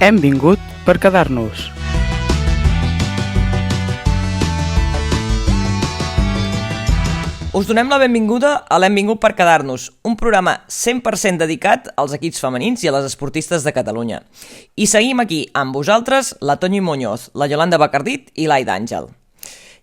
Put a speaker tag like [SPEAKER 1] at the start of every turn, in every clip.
[SPEAKER 1] Hem vingut per quedar-nos.
[SPEAKER 2] Us donem la benvinguda a l'Hem vingut per quedar-nos, un programa 100% dedicat als equips femenins i a les esportistes de Catalunya. I seguim aquí amb vosaltres la Toñi Muñoz, la Yolanda Bacardit i l'Aida Àngel.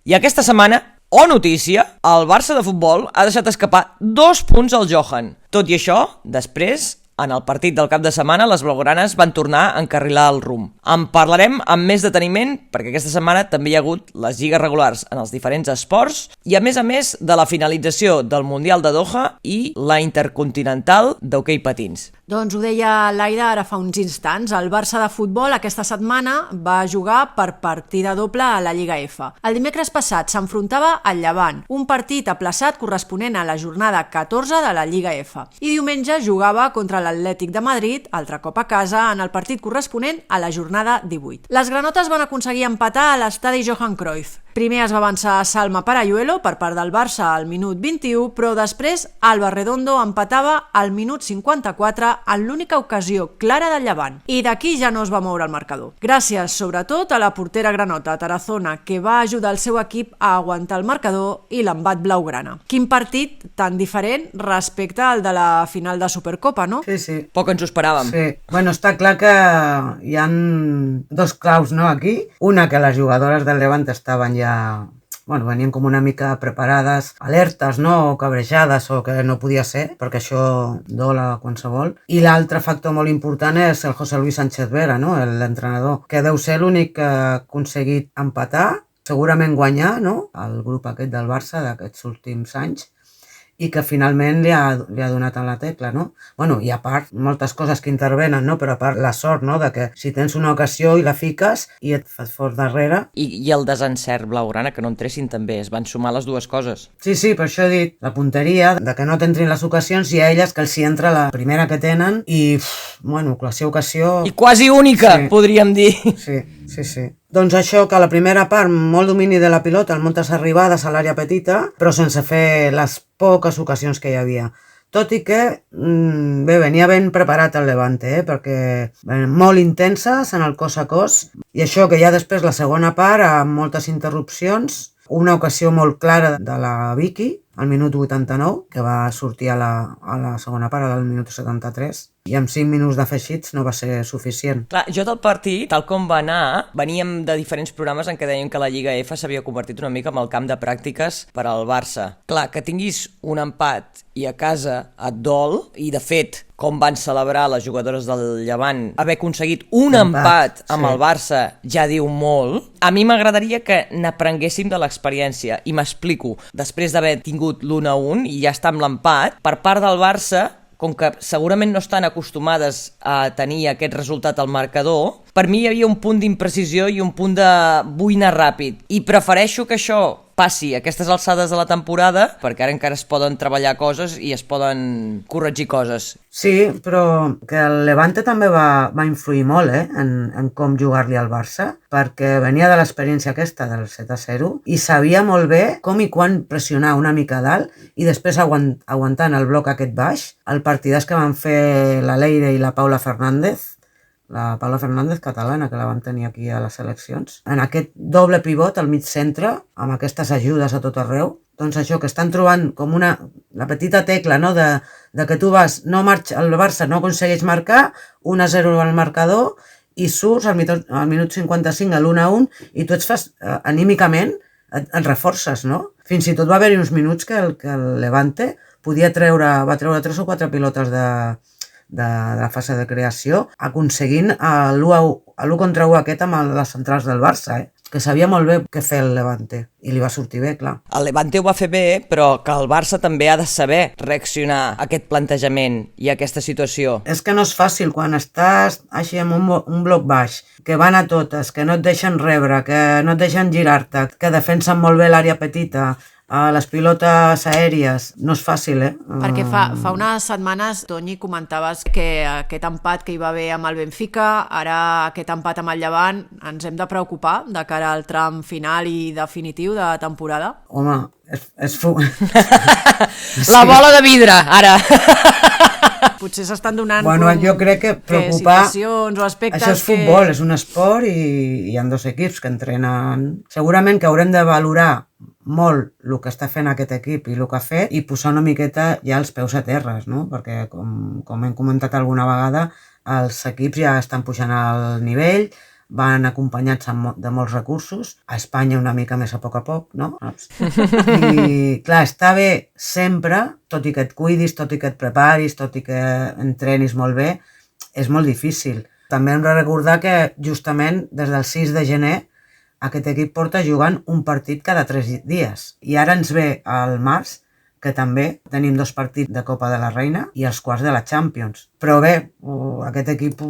[SPEAKER 2] I aquesta setmana, notícia, el Barça de futbol ha deixat escapar 2 punts al Johan. Tot i això, després, en el partit del cap de setmana, les blaugranes van tornar a encarrilar el rumb. En parlarem amb més deteniment, perquè aquesta setmana també hi ha hagut les lligues regulars en els diferents esports i, a més de la finalització del Mundial de Doha i la Intercontinental d'hoquei patins.
[SPEAKER 3] Doncs ho deia l'Aida ara fa uns instants. El Barça de futbol aquesta setmana va jugar per partida doble a la Lliga F. El dimecres passat s'enfrontava al Llevant, un partit aplaçat corresponent a la jornada 14 de la Lliga F. I diumenge jugava contra l'Atlètic de Madrid, altre cop a casa, en el partit corresponent a la jornada 18. Les granotes van aconseguir empatar a l'estadi Johan Cruyff. Primer es va avançar Salma Parayuelo per part del Barça al minut 21, però després Alba Redondo empatava al minut 54 en l'única ocasió clara del Llevant. I d'aquí ja no es va moure el marcador. Gràcies, sobretot, a la portera granota Tarazona, que va ajudar el seu equip a aguantar el marcador i l'embat blaugrana. Quin partit tan diferent respecte al de la final de Supercopa, no?
[SPEAKER 4] Sí.
[SPEAKER 2] Poc ens ho esperàvem.
[SPEAKER 4] Sí. Bueno, està clar que hi ha 2 claus, no, aquí. Una, que les jugadores del Levant estaven ja venien com una mica preparades, alertes, no? O cabrejades, o que no podia ser, perquè això dola qualsevol. I l'altre factor molt important és el José Luis Sánchez Vera, no? L'entrenador, que deu ser l'únic que ha aconseguit empatar, segurament guanyar, no? El grup aquest del Barça d'aquests últims anys, i que finalment li ha donat en la tecla, no? Bueno, i a part, moltes coses que intervenen, no? Però a part la sort, no? De que si tens una ocasió i la fiques i et fas fort darrere...
[SPEAKER 2] I el desencert blaugrana, que no entressin també, es van sumar les dues coses.
[SPEAKER 4] Sí, per això he dit, la punteria, de que no t'entrin les ocasions i a elles que els hi entra la primera que tenen i, la seva ocasió...
[SPEAKER 2] I quasi única, sí. Podríem dir.
[SPEAKER 4] Sí. Doncs això, que la primera part, molt domini de la pilota, amb moltes arribades a l'àrea petita, però sense fer les poques ocasions que hi havia. Tot i que, venia ben preparat el Levante, perquè molt intenses en el cos a cos, i això que ja després la segona part, amb moltes interrupcions, una ocasió molt clara de la Vicky, al minut 89, que va sortir a la segona part, al minut 73, i amb 5 minuts d'afegits no va ser suficient.
[SPEAKER 2] Clar, jo del partit, tal com va anar, veníem de diferents programes en què deien que la Lliga F s'havia convertit una mica en el camp de pràctiques per al Barça. Clar, que tinguis un empat i a casa et dol, i de fet, com van celebrar les jugadores del Llevant, haver aconseguit un empat amb el Barça ja diu molt. A mi m'agradaria que n'aprenguéssim de l'experiència, i m'explico. Després d'haver tingut l'1-1 i ja està amb l'empat, per part del Barça, com que segurament no estan acostumades a tenir aquest resultat al marcador, per mi hi havia un punt d'imprecisió i un punt de vull anar ràpid. I prefereixo que això passi a aquestes alçades de la temporada, perquè ara encara es poden treballar coses i es poden corregir coses.
[SPEAKER 4] Sí, però que el Levante també va influir molt en com jugar-li al Barça, perquè venia de l'experiència aquesta del 7-0 i sabia molt bé com i quan pressionar una mica dalt i després aguantant el bloc aquest baix. El partidàs que van fer la Leire i la Paula Fernández, catalana, que la vam tenir aquí a les seleccions, en aquest doble pivot al mig centre, amb aquestes ajudes a tot arreu, doncs això, que estan trobant com la petita tecla, no?, de que tu vas, el Barça no aconsegueix marcar, 1-0 al marcador, i surts al minut 55 a l'1-1, i tu et fas, anímicament, et reforces, no? Fins i tot va haver-hi uns minuts que el Levante va treure 3 o 4 pilotes de la fase de creació, aconseguint l'1 contra 1 aquest amb les centrals del Barça, que sabia molt bé què fer el Levante, i li va sortir bé, clar.
[SPEAKER 2] El Levante ho va fer bé, però que el Barça també ha de saber reaccionar a aquest plantejament i a aquesta situació.
[SPEAKER 4] És que no és fàcil, quan estàs així amb un bloc baix, que van a totes, que no et deixen rebre, que no et deixen girar-te, que defensen molt bé l'àrea petita, les pilotes aèries, no és fàcil,
[SPEAKER 3] Perquè fa unes setmanes, Toñi, comentaves que aquest empat que hi va haver amb el Benfica, ara aquest empat amb el Llevant, ens hem de preocupar de cara al tram final i definitiu de temporada?
[SPEAKER 4] Home, és
[SPEAKER 2] La bola de vidre, ara!
[SPEAKER 3] Potser s'estan donant
[SPEAKER 4] Bueno, jo crec que preocupar...
[SPEAKER 3] situacions o aspectes
[SPEAKER 4] Això és futbol, és un esport i hi ha dos equips que entrenen. Segurament que haurem de valorar molt el que està fent aquest equip i el que ha fet i posar una miqueta ja els peus a terres, no? Perquè, com hem comentat alguna vegada, els equips ja estan pujant al nivell, van acompanyats de molts recursos, a Espanya una mica més a poc, no? I, clar, està bé sempre, tot i que et cuidis, tot i que et preparis, tot i que entrenis molt bé, és molt difícil. També hem de recordar que justament des del 6 de gener aquest equip porta jugant un partit cada 3 dies. I ara ens ve al març, que també tenim 2 partits de Copa de la Reina i els quarts de la Champions. Però bé, aquest equip,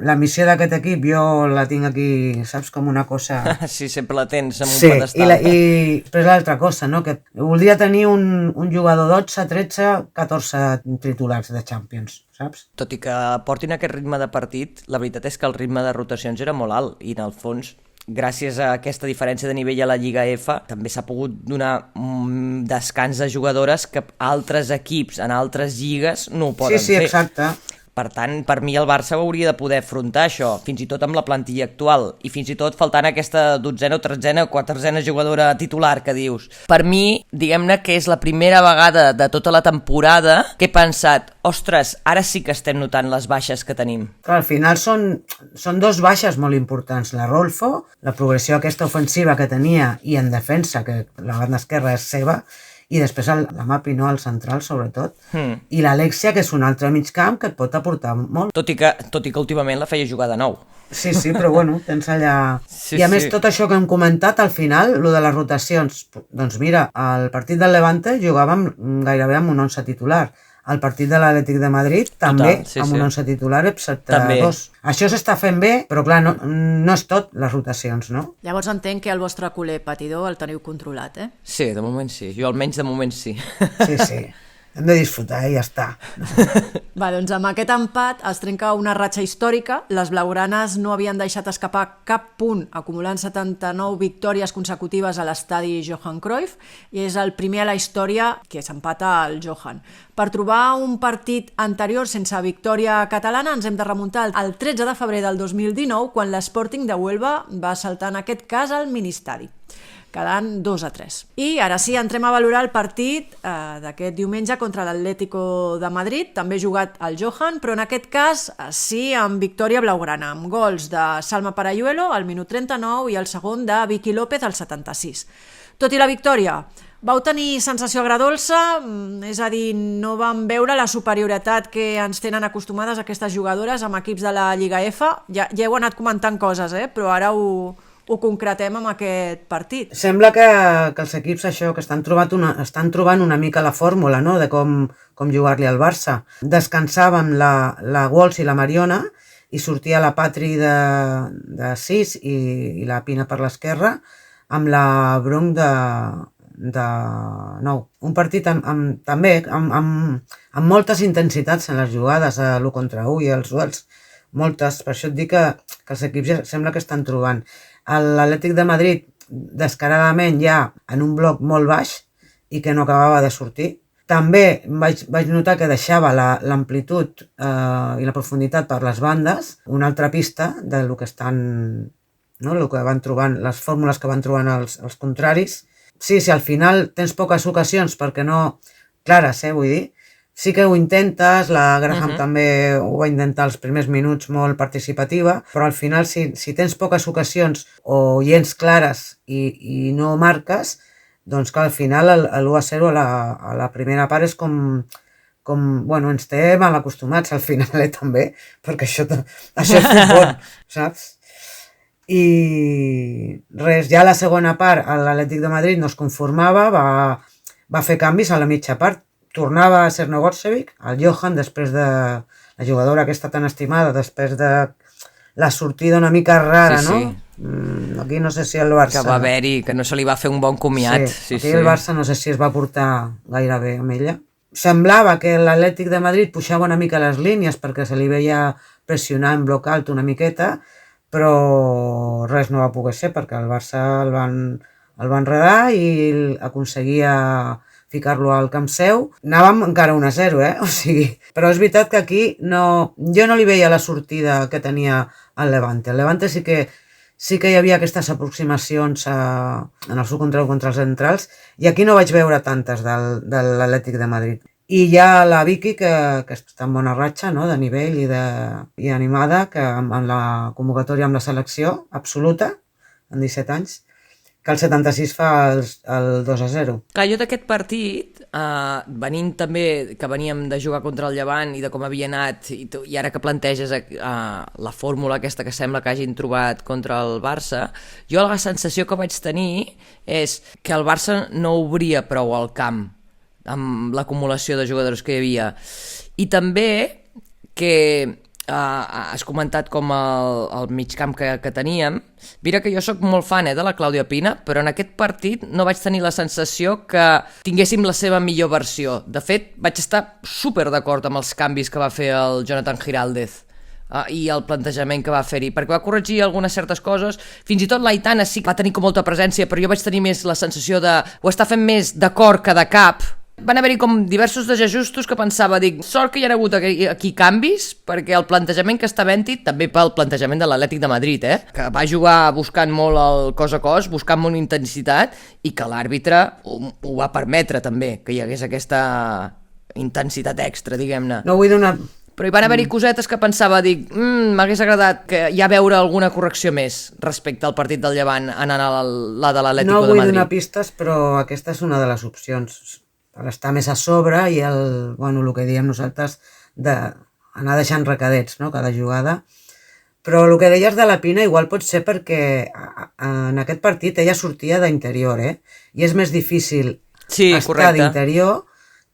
[SPEAKER 4] la missió d'aquest equip jo la tinc aquí, saps, com una cosa...
[SPEAKER 2] Sí, sempre la tens en un
[SPEAKER 4] sí,
[SPEAKER 2] pedestal.
[SPEAKER 4] I després l'altra cosa, no? Que voldria tenir un jugador 12, 13, 14 titulars de Champions, saps?
[SPEAKER 2] Tot i que portin aquest ritme de partit, la veritat és que el ritme de rotacions era molt alt i en el fons, gràcies a aquesta diferència de nivell a la Lliga F, també s'ha pogut donar descans de jugadores que altres equips en altres lligues no ho poden fer.
[SPEAKER 4] Sí, exacte.
[SPEAKER 2] Per tant, per mi el Barça hauria de poder afrontar això, fins i tot amb la plantilla actual, i fins i tot faltant aquesta 12ena o 13ena o 14ena jugadora titular que dius. Per mi, diguem-ne que és la primera vegada de tota la temporada que he pensat, ostres, ara sí que estem notant les baixes que tenim.
[SPEAKER 4] Clar, al final són 2 baixes molt importants. La Rolfo, la progressió aquesta ofensiva que tenia, i en defensa, que la banda esquerra és seva, i després la Mapi, no, al central, sobretot. I l'Alexia, que és un altre mig camp que et pot aportar molt.
[SPEAKER 2] Tot i que últimament la feia jugar de nou.
[SPEAKER 4] Sí, però bueno, tens allà...
[SPEAKER 2] Sí,
[SPEAKER 4] I a més, tot això que hem comentat, al final, lo de les rotacions, doncs mira, al partit del Levante jugàvem gairebé amb un 11 titular. El partit de l'Atlètic de Madrid també amb un 11 titular, excepte 2. Això s'està fent bé, però clar, no és tot les rotacions, no?
[SPEAKER 3] Llavors entenc que el vostre culer patidor el teniu controlat, eh?
[SPEAKER 2] Sí, de moment sí. Jo almenys de moment sí.
[SPEAKER 4] Sí. Hem de disfrutar, ja està.
[SPEAKER 3] Va, doncs amb aquest empat es trenca una ratxa històrica. Les blaugranes no havien deixat escapar cap punt, acumulant 79 victòries consecutives a l'estadi Johan Cruyff, i és el primer a la història que s'empata al Johan. Per trobar un partit anterior sense victòria catalana ens hem de remuntar al 13 de febrer del 2019, quan l'Sporting de Huelva va saltar en aquest cas al ministadi, quedant 2-3. I ara sí, entrem a valorar el partit d'aquest diumenge contra l'Atlético de Madrid, també jugat al Johan, però en aquest cas sí amb victòria blaugrana, amb gols de Salma Parayuelo al minut 39 i el segon de Vicky López al 76. Tot i la victòria, vau tenir sensació agradolça, és a dir, no vam veure la superioritat que ens tenen acostumades aquestes jugadores amb equips de la Lliga F. Ja heu anat comentant coses, però ara ho concretem amb aquest partit.
[SPEAKER 4] Sembla que els equips això que estan trobant una mica la fórmula, no?, de com jugar-li al Barça. Descansàvem la Walsh i la Mariona i sortia la Patri de 6 i la Pina per l'esquerra amb la Brunk de 9. Un partit també amb moltes intensitats en les jugades, a l'1 contra 1 i els duels. Moltes, per això et dic que els equips ja sembla que estan trobant. L'Atlètic de Madrid descaradament ja en un bloc molt baix i que no acabava de sortir. També vaig notar que deixava l'amplitud i la profunditat per les bandes, una altra pista del que estan, no, el que van trobant, les fórmules que van trobant els contraris. Sí, al final tens poques ocasions perquè no clares, vull dir. Sí que ho intentes, la Graham també ho va intentar els primers minuts molt participativa, però al final si tens poques ocasions o lents clares i no marques, doncs que al final l'1-0 a la primera part és com bueno, ens té mal acostumats al final també, perquè això és futbol, saps? I res, ja a la segona part l'Atlètic de Madrid no es conformava, va fer canvis a la mitja part. Tornava a Černogorčević, el Johan, després de la jugadora aquesta tan estimada, després de la sortida una mica rara,
[SPEAKER 2] sí.
[SPEAKER 4] No? Aquí no sé si el Barça...
[SPEAKER 2] Que va haver-hi, que no se li va fer un bon comiat.
[SPEAKER 4] Sí, aquí el Barça no sé si es va portar gaire bé amb ella. Semblava que l'Atlètic de Madrid pujava una mica les línies perquè se li veia pressionar en bloc alt una miqueta, però res no va poder ser perquè el Barça el va enredar i aconseguia ficar-lo al camp seu. Anàvem encara 1-0, o sigui... Però és veritat que aquí jo no li veia la sortida que tenia el Levante. El Levante sí que hi havia aquestes aproximacions en el seu control contra els centrals, i aquí no vaig veure tantes de l'Atlètic de Madrid. I hi ha la Vicky, que està en bona ratxa, no?, de nivell i animada, que amb la convocatòria amb la selecció absoluta, en 17 anys, que el 76 fa el 2-0.
[SPEAKER 2] Clar, jo d'aquest partit, venint també, que veníem de jugar contra el Llevant i de com havia anat, i ara que planteges la fórmula aquesta que sembla que hagin trobat contra el Barça, jo la sensació que vaig tenir és que el Barça no obria prou el camp amb l'acumulació de jugadors que hi havia. I també que has comentat com el migcamp que teníem. Mira que jo sóc molt fan de la Clàudia Pina, però en aquest partit no vaig tenir la sensació que tinguéssim la seva millor versió. De fet, vaig estar super d'acord amb els canvis que va fer el Jonathan Giraldez i el plantejament que va fer-hi, perquè va corregir algunes certes coses. Fins i tot l'Aitana sí que va tenir com molta presència, però jo vaig tenir més la sensació de ho està fent més de cor que de cap. Van haver-hi com diversos desajustos que pensava, sort que hi ha hagut aquí canvis, perquè el plantejament que està havent-hi, també pel plantejament de l'Atlètic de Madrid, que va jugar buscant molt el cos a cos, buscant molt intensitat, i que l'àrbitre ho va permetre també, que hi hagués aquesta intensitat extra, diguem-ne.
[SPEAKER 4] No vull donar...
[SPEAKER 2] Però hi van haver-hi cosetes que pensava, m'hagués agradat que ja veure alguna correcció més respecte al partit del Llevant anant a la de l'Atlético de Madrid.
[SPEAKER 4] No vull donar pistes, però aquesta és una de les opcions. Per estar més a sobre i el que diem nosaltres d'anar deixant recadets, no?, cada jugada. Però el que deies de la Pina igual pot ser perquè en aquest partit ella sortia d'interior, i és més difícil estar d'interior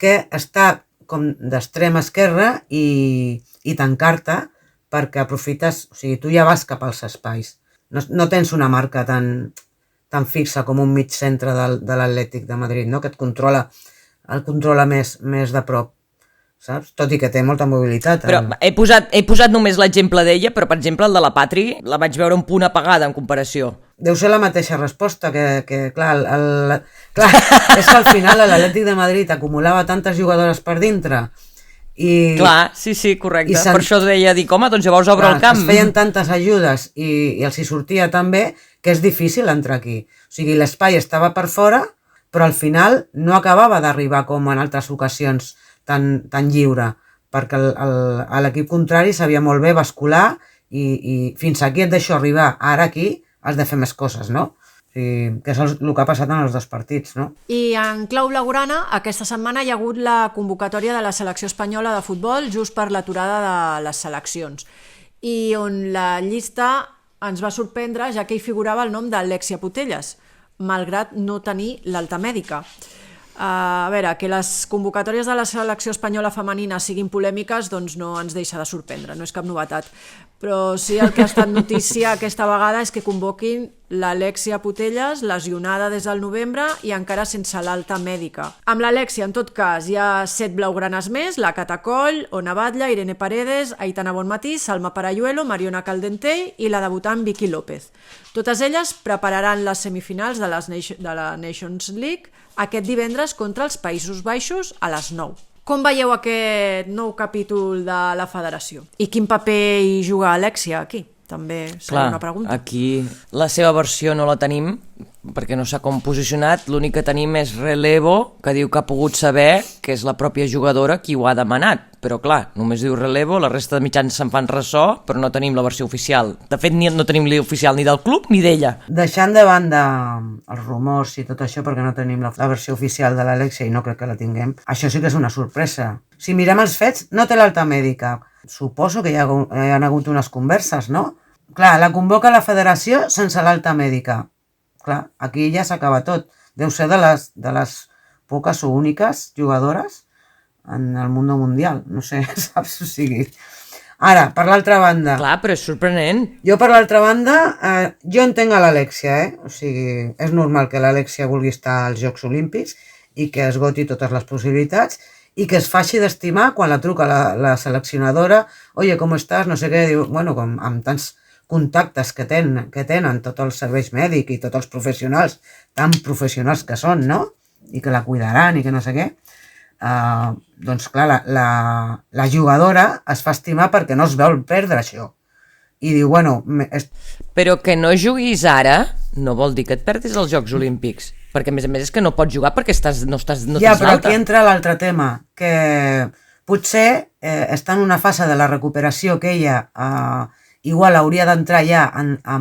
[SPEAKER 4] que estar com d'extrema esquerra i tancar-te, perquè aprofites, o sigui, tu ja vas cap als espais. No tens una marca tan fixa com un mig centre de l'Atlètic de Madrid, no?, que et controla més de prop, saps? Tot i que té molta mobilitat.
[SPEAKER 2] Però he posat només l'exemple d'ella, però per exemple el de la Patri la vaig veure un punt apagada en comparació.
[SPEAKER 4] Deu ser la mateixa resposta, que clar, és que al final l'Atlètic de Madrid acumulava tantes jugadores per dintre i...
[SPEAKER 2] Clar, sí, correcte. Per això deia, home, doncs llavors obre el camp.
[SPEAKER 4] Es feien tantes ajudes i els hi sortia tan bé que és difícil entrar aquí. O sigui, l'espai estava per fora, però al final no acabava d'arribar com en altres ocasions tan lliure, perquè l'equip contrari sabia molt bé bascular i fins aquí et deixo arribar, ara aquí has de fer més coses, no? O sigui, que és el que ha passat en els dos partits, no?
[SPEAKER 3] I en clau blaugrana, aquesta setmana hi ha hagut la convocatòria de la selecció espanyola de futbol just per l'aturada de les seleccions, i on la llista ens va sorprendre, ja que hi figurava el nom d'Alexia Putellas, malgrat no tenir l'alta mèdica. A veure, que les convocatòries de la selecció espanyola femenina siguin polèmiques, doncs no ens deixa de sorprendre, no és cap novetat. Però sí, el que ha estat notícia aquesta vegada és que convoquin l'Alexia Putellas, lesionada des del novembre i encara sense l'alta mèdica. Amb l'Alexia, en tot cas, hi ha 7 blaugranes més: la Cata Coll, Ona Batlle, Irene Paredes, Aitana Bonmatí, Salma Parayuelo, Mariona Caldentey i la debutant Vicky López. Totes elles prepararan les semifinals de la Nations League aquest divendres contra els Països Baixos a les 9. Com veieu aquest nou capítol de la federació? I quin paper hi juga Alexia aquí? També serà una pregunta.
[SPEAKER 2] Aquí la seva versió no la tenim, perquè no s'ha com posicionat. L'únic que tenim és Relevo, que diu que ha pogut saber que és la pròpia jugadora qui ho ha demanat. Però clar, només diu Relevo, la resta de mitjans se'n fan ressò, però no tenim la versió oficial. De fet, no tenim l'oficial ni del club ni d'ella.
[SPEAKER 4] Deixant de banda els rumors i tot això, perquè no tenim la versió oficial de l'Alexia i no crec que la tinguem, això sí que és una sorpresa. Si mirem els fets, no té l'alta mèdica. Suposo que hi ha hagut unes converses, no? Clar, la convoca la federació sense l'alta mèdica. Clar, aquí ja s'acaba tot. Deu ser de les poques o úniques jugadores en el món mundial. No sé, saps? O sigui... Ara, per l'altra banda...
[SPEAKER 2] Clar, però és sorprenent.
[SPEAKER 4] Jo, per l'altra banda, jo entenc a l'Alexia, O sigui, és normal que l'Alexia vulgui estar als Jocs Olímpics i que esgoti totes les possibilitats i que es faci d'estimar quan la truca la seleccionadora. Oye, ¿cómo estás? No sé què. Diu, bueno, com amb tants contactes que tenen tots els serveis mèdics i tots els professionals, tan professionals que són, no? i que la cuidaran i que no sé què, doncs clar, la jugadora es fa estimar perquè no es vol perdre això. I diu, bueno...
[SPEAKER 2] Però que no juguis ara no vol dir que et perdis els Jocs Olímpics, perquè a més és que no pots jugar perquè no
[SPEAKER 4] ja, però aquí entra l'altre tema, que potser està en una fase de la recuperació que ella igual hauria d'entrar ja a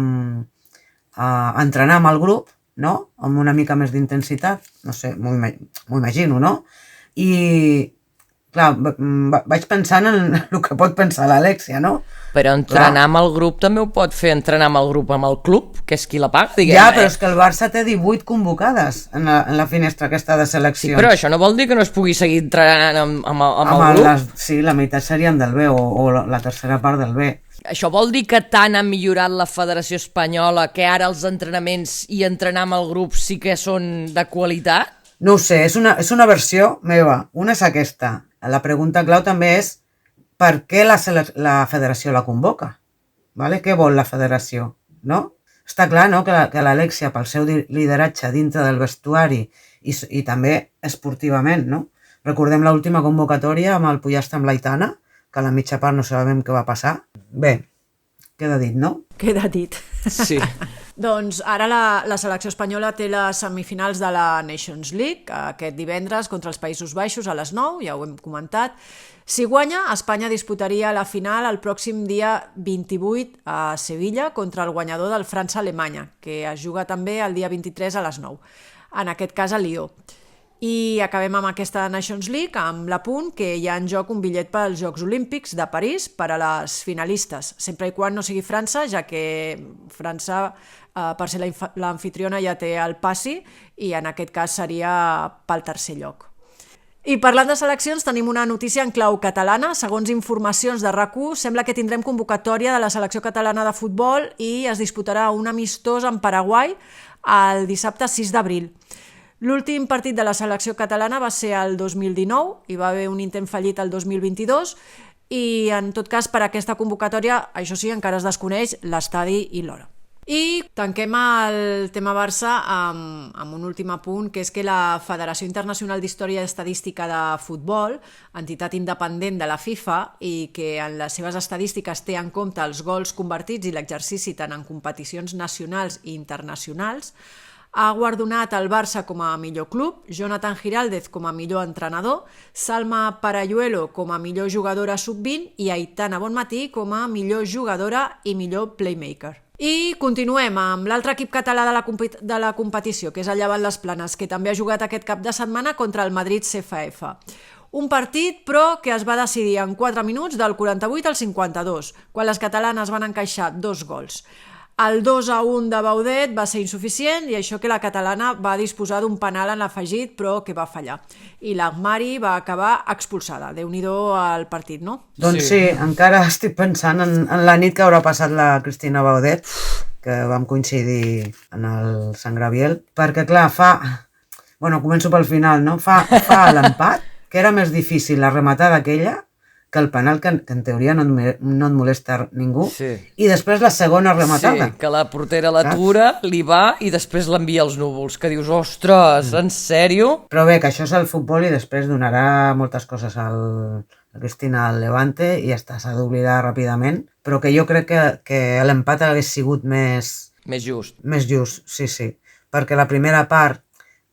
[SPEAKER 4] entrenar amb el grup, no? Amb una mica més d'intensitat, no sé, m'ho imagino, no? I, clar, vaig pensant en el que pot pensar l'Alexia, no?
[SPEAKER 2] Però entrenar amb el grup també ho pot fer entrenar amb el grup amb el club, que és qui la paga, diguem.
[SPEAKER 4] Ja, però és que el Barça té 18 convocades en la finestra aquesta de seleccions.
[SPEAKER 2] Sí, però això no vol dir que no es pugui seguir entrenant amb el grup?
[SPEAKER 4] Sí, la meitat serien del B o la tercera part del B.
[SPEAKER 2] Això vol dir que tant ha millorat la Federació Espanyola que ara els entrenaments i entrenar amb el grup sí que són de qualitat?
[SPEAKER 4] No ho sé, és una versió meva. Una és aquesta. La pregunta clau també és per què la federació la convoca? Vale? Què vol la federació? No? Està clar, no?, que l'Alexia, pel seu lideratge dintre del vestuari i també esportivament, no? Recordem l'última convocatòria amb el Pollastre amb l'Aitana, que a la mitja part no sabem què va passar. Bé, queda dit, no?
[SPEAKER 3] Queda dit.
[SPEAKER 2] Sí.
[SPEAKER 3] Doncs ara la selecció espanyola té les semifinals de la Nations League aquest divendres contra els Països Baixos a les 9, ja ho hem comentat. Si guanya, Espanya disputaria la final el pròxim dia 28 a Sevilla contra el guanyador del França-Alemanya, que es juga també el dia 23 a les 9, en aquest cas a Lió. I acabem amb aquesta Nations League, amb l'apunt que hi ha en joc un bitllet pels Jocs Olímpics de París per a les finalistes, sempre i quan no sigui França, ja que França, per ser l'anfitriona, ja té el passi i en aquest cas seria pel tercer lloc. I parlant de seleccions, tenim una notícia en clau catalana. Segons informacions de RAC1, sembla que tindrem convocatòria de la selecció catalana de futbol i es disputarà un amistós en Paraguai el dissabte 6 d'abril. L'últim partit de la selecció catalana va ser el 2019, hi va haver un intent fallit el 2022 i en tot cas per aquesta convocatòria, això sí, encara es desconeix l'estadi i l'hora. I tanquem el tema Barça amb un últim apunt, que és que la Federació Internacional d'Història i Estadística de Futbol, entitat independent de la FIFA i que en les seves estadístiques té en compte els gols convertits i l'exercici tant en competicions nacionals i internacionals, ha guardonat el Barça com a millor club, Jonathan Giraldez com a millor entrenador, Salma Parayuelo com a millor jugadora sub-20 i Aitana Bonmatí com a millor jugadora i millor playmaker. I continuem amb l'altre equip català de la competició, que és el Llevant Les Planes, que també ha jugat aquest cap de setmana contra el Madrid CFF. Un partit, però, que es va decidir en 4 minuts, del 48 al 52, quan les catalanes van encaixar 2 gols. El 2-1 de Baudet va ser insuficient i això que la catalana va disposar d'un penal en l'afegit però que va fallar. I l'Agmari va acabar expulsada. Déu-n'hi-do al partit, no?
[SPEAKER 4] Doncs sí, encara estic pensant en la nit que haurà passat la Cristina Baudet, que vam coincidir en el Sant Graviel, perquè clar, començo pel final, no? Fa l'empat, que era més difícil la rematada aquella, que el penal que en teoria no et molesta ningú, sí. I després la segona rematada.
[SPEAKER 2] Sí, que la portera l'atura, li va i després l'envia als núvols, que dius, ostres, en sèrio?
[SPEAKER 4] Però bé, que això és el futbol i després donarà moltes coses a Cristina al Levante i ja està, s'ha d'oblidar ràpidament, però que jo crec que l'empat hagués sigut més
[SPEAKER 2] just.
[SPEAKER 4] Més just, sí, perquè la primera part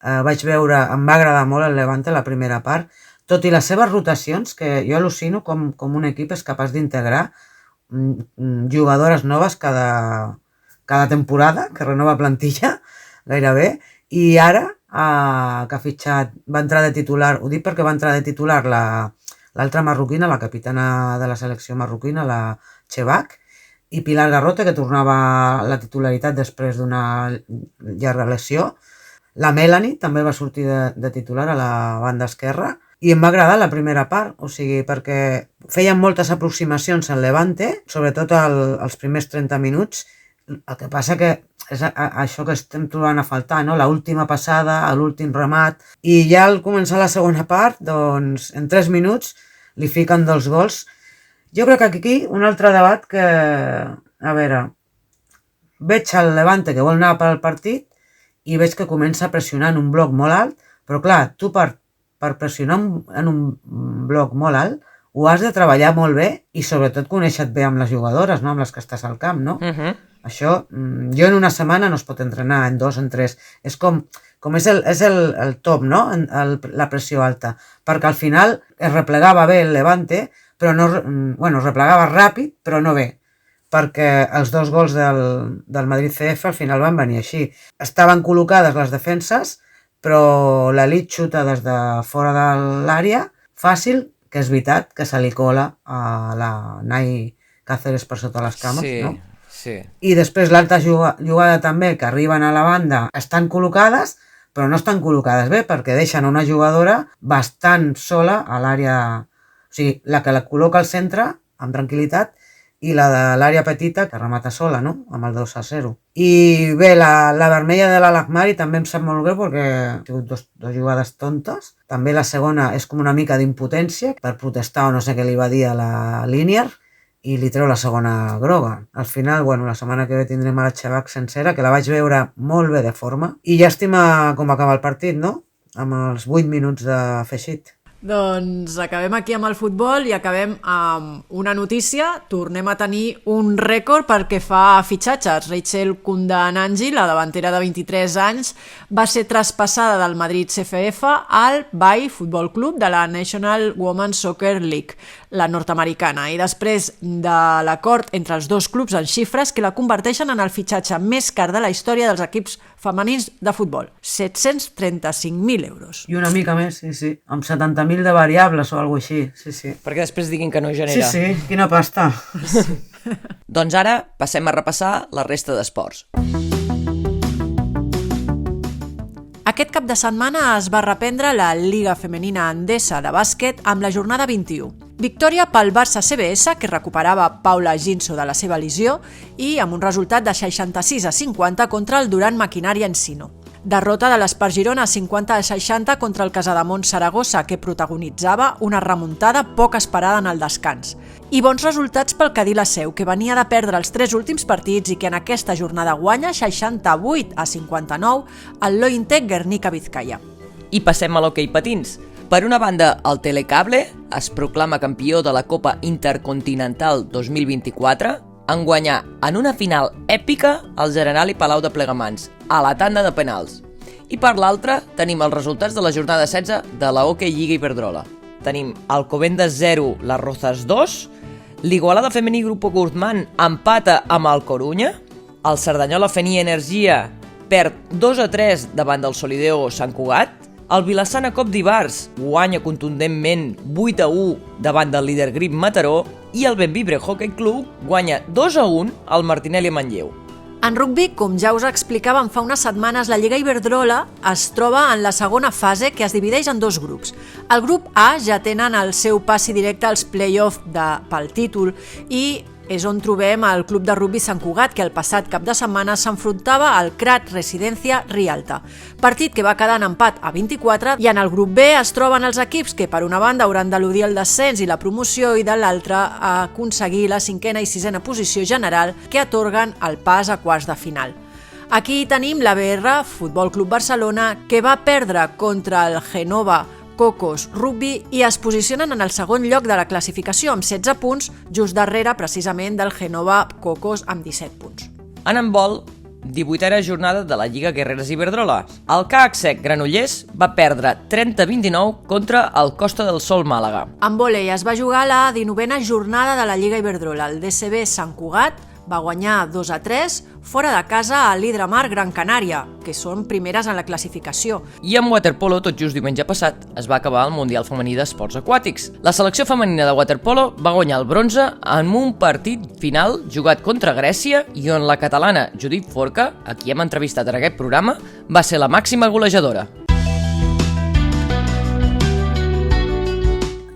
[SPEAKER 4] vaig veure, em va agradar molt el Levante, la primera part, tot i les seves rotacions, que jo al·lucino com un equip és capaç d'integrar jugadores noves cada temporada, que renova plantilla gairebé, i ara que ha fitxat, va entrar de titular, ho dic perquè va entrar de titular l'altra marroquina, la capitana de la selecció marroquina, la Chebac, i Pilar Garrote, que tornava a la titularitat després d'una llarga lesió. La Melanie també va sortir de titular a la banda esquerra, i em va agradar la primera part, o sigui, perquè feien moltes aproximacions al Levante, sobretot els primers 30 minuts, el que passa que és això que estem trobant a faltar, no? L'última passada, l'últim remat, i ja al començar la segona part, doncs, en 3 minuts li fiquen 2 gols. Jo crec que aquí un altre debat que, a veure, veig el Levante que vol anar pel partit i veig que comença a pressionar en un bloc molt alt, Però clar, tu per pressionar en un bloc molt alt ho has de treballar molt bé i sobretot conèixer-te bé amb les jugadores, no? Amb les que estàs al camp, no? Això, jo en una setmana no es pot entrenar, en 2, en 3. És com és el top, no? La pressió alta. Perquè al final es replegava bé el Levante, però no... Bueno, es replegava ràpid, però no bé. Perquè els 2 gols del Madrid CF al final van venir així. Estaven col·locades les defenses, però l'Elit xuta des de fora de l'àrea, fàcil, que és veritat que se li cola a la Nay Cáceres per sota les cames, no?
[SPEAKER 2] Sí.
[SPEAKER 4] I després l'altra jugada també, que arriben a la banda, estan col·locades, però no estan col·locades bé, perquè deixen una jugadora bastant sola a l'àrea... O sigui, la que la col·loca al centre, amb tranquil·litat, i la de l'àrea petita, que remata sola, no?, amb el 2-0. I bé, la vermella de l'Alakmari també em sap molt greu perquè han sigut dos jugades tontes. També la segona és com una mica d'impotència per protestar o no sé què li va dir a la Línier, i li treu la segona groga. Al final, bueno, la setmana que ve tindrem a la Xabac sencera, que la vaig veure molt bé de forma, i llàstima com acaba el partit, no?, amb els 8 minuts de feixit.
[SPEAKER 3] Doncs acabem aquí amb el futbol i acabem amb una notícia. Tornem a tenir un rècord perquè fa fitxatges. Rachel Kundananji, la davantera de 23 anys, va ser traspassada del Madrid CFF al Bay Football Club de la National Women's Soccer League, la nord-americana, i després de l'acord entre els dos clubs en xifres que la converteixen en el fitxatge més car de la història dels equips femenins de futbol, 735.000 euros.
[SPEAKER 4] I una mica més, sí, amb 70.000 de variables o alguna cosa així, sí.
[SPEAKER 2] Perquè després diguin que no genera.
[SPEAKER 4] Sí, quina pasta.
[SPEAKER 2] Doncs ara passem a repassar la resta d'esports.
[SPEAKER 3] Aquest cap de setmana es va reprendre la Lliga Femenina Endesa de bàsquet amb la jornada 21. Victòria pel Barça CBS, que recuperava Paula Ginso de la seva lesió, i amb un resultat de 66-50 contra el Duran Maquinària Encino. Derrota de l'Espar Girona 50-60 contra el Casademont Saragossa, que protagonitzava una remuntada poc esperada en el descans. I bons resultats pel Cadí la Seu, que venia de perdre els 3 últims partits i que en aquesta jornada guanya 68-59 al Lointec Guernica Vizcaya.
[SPEAKER 2] I passem a l'hoquei patins. Per una banda, el Telecable es proclama campió de la Copa Intercontinental 2024 en guanyar en una final èpica el Generali Palau de Plegamans, a la tanda de penals. I per l'altra, tenim els resultats de la jornada 16 de la Hockey Lliga Iberdrola. Tenim Alcobendas 0, Las Rozas 2, l'Igualada Femení Grupo Guzmán empata amb el Corunya, el Cerdanyola Fenia Energia perd 2-3 davant del Solideo Sant Cugat, el Vilassana Cop d'Ivars guanya contundentment 8-1 davant del líder Grip Mataró i el Benvibre Hockey Club guanya 2-1 al Martinelli Manlleu.
[SPEAKER 3] En rugby, com ja us explicàvem fa unes setmanes, la Lliga Iberdrola es troba en la segona fase, que es divideix en 2 grups. El grup A ja tenen el seu passi directe als play-off pel títol i és on trobem el Club de Rugby Sant Cugat, que el passat cap de setmana s'enfrontava al Crat Residencia Rialta. Partit que va quedar en empat a 24, i en el grup B es troben els equips que per una banda hauran d'eludir el descens i la promoció i de l'altra a aconseguir la 5ª i 6ª posició general que atorguen el pas a quarts de final. Aquí tenim la BR Futbol Club Barcelona, que va perdre contra el Genova Cocos Rugby i es posicionen en el segon lloc de la classificació amb 16 punts, just darrere precisament del Genova Cocos amb 17 punts.
[SPEAKER 2] En handbol, 18a jornada de la Lliga Guerreres Iberdrola. El CAC Granollers va perdre 30-29 contra el Costa del Sol Màlaga.
[SPEAKER 3] En vòlei es va jugar la 19a jornada de la Lliga Iberdrola. El DCB Sant Cugat va guanyar 2-3 fora de casa a l'Hidramar Gran Canària, que són primeres en la classificació.
[SPEAKER 2] I en waterpolo, tot just diumenge passat, es va acabar el Mundial Femení d'Esports Aquàtics. La selecció femenina de waterpolo va guanyar el bronze en un partit final jugat contra Grècia i on la catalana Judit Forca, a qui hem entrevistat en aquest programa, va ser la màxima golejadora.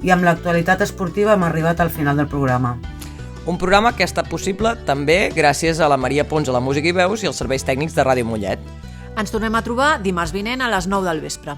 [SPEAKER 4] I amb l'actualitat esportiva hem arribat al final del programa.
[SPEAKER 2] Un programa que ha estat possible també gràcies a la Maria Pons a la música i veus i als serveis tècnics de Ràdio Mollet.
[SPEAKER 3] Ens tornem a trobar dimarts vinent a les 9 del vespre.